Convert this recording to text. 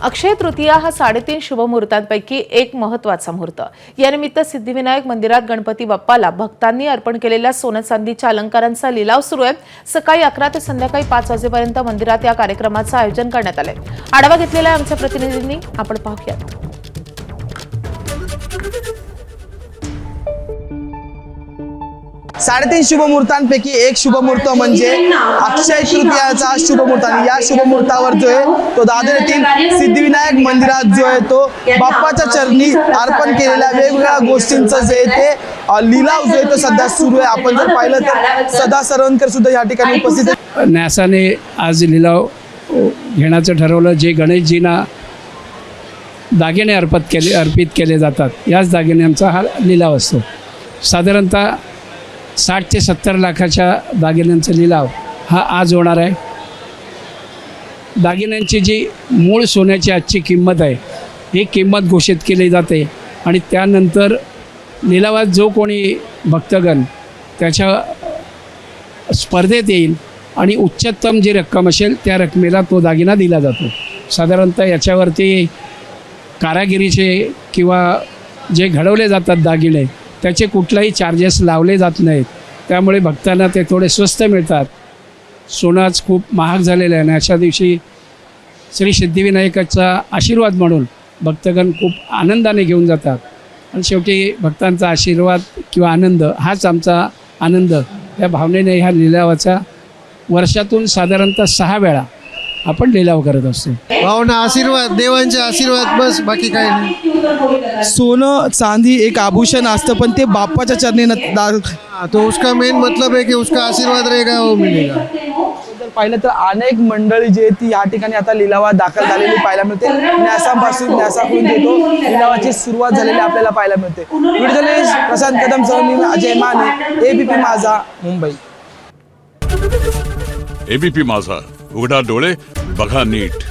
अक्षय तृतीया हा 3.5 शुभमुहूर्तांपैकी एक महत्त्वाचा मुहूर्त। यानिमित्त सिद्धिविनायक मंदिरात गणपती बाप्पाला भक्तांनी अर्पण केलेल्या सोने चांदीच्या अलंकारांचा लिलाव सुरू आहे। सकाळी 11 ते संध्याकाळी 5 वाजेपर्यंत मंदिरात या कार्यक्रमाचं आयोजन करण्यात आलंय। आढावा घेतलेला आहे आमच्या प्रतिनिधींनी, आपण पाहूयात। 3.5 शुभमुहूर्तांपैकी एक शुभमुहूर्त म्हणजे अक्षय तृतीयाचा शुभमुहूर्त। आणि या शुभमुहूर्तावर जो आहे तो दादर येथील सिद्धिविनायक मंदिरात जो आहे तो बाप्पाच्या चरणी अर्पण केलेल्या वेगवेगळ्या गोष्टींचं जे आहे ते लिलाव जो आहे तो सध्या सुरू आहे। आपण जर पाहिलं तर सदा सरवणकर सुद्धा या ठिकाणी उपस्थित आहेत। न्यासाने आज लिलाव घेण्याचं ठरवलं। जे गणेशजींना दागिने अर्पित केले जातात याच दागिन्यांचा हा लिलाव असतो। साधारणतः 60 ते 70 लाखाच्या दागिन्यांचा लिलाव हा आज होणार आहे। दागिन्यांची जी मूळ सोन्याची आजची किंमत आहे ही किंमत घोषित केली जाते आणि त्यानंतर लिलावात जो कोणी भक्तगण त्याच्या स्पर्धेत येईल आणि उच्चतम जी रक्कम असेल त्या रकमेला तो दागिना दिला जातो। साधारणतः याच्यावरती कारागिरीचे किंवा जे घडवले जातात दागिने त्याचे कुठलाही चार्जेस लावले जात नाहीत, त्यामुळे भक्तांना ते थोडे स्वस्त मिळतात। सोनं आज खूप महाग झालेलं आहे आणि अशा दिवशी श्री सिद्धिविनायकाचा आशीर्वाद म्हणून भक्तगण खूप आनंदाने घेऊन जातात आणि शेवटी भक्तांचा आशीर्वाद किंवा आनंद हाच आमचा आनंद या भावनेने ह्या लिलावाचा वर्षातून साधारणतः 6 वेळा आपण लिलाव करत असतो। भावना, आशीर्वाद, देवांचे आशीर्वाद, बस बाकी काही नाही। सोनं चांदी एक आभूषण असतं पण ते बाप्पाच्या चरणी तो उसका मेन मतलब है कि उसका आशीर्वाद रहेगा वो मिलेगा। जर पाहिलं तर अनेक मंडळी जी आहे ती या ठिकाणी आता लिलावात दाखल झालेली पाहायला मिळते। न्यासाकडून जे तो लिलावाची सुरुवात झालेली आपल्याला पाहायला मिळते। व्हिडिओ जर्नलिस्ट प्रशांत कदम सह मी अजय माने, एबीपी माझा, मुंबई। एबीपी माझा, उघडा डोळे बघा नीट।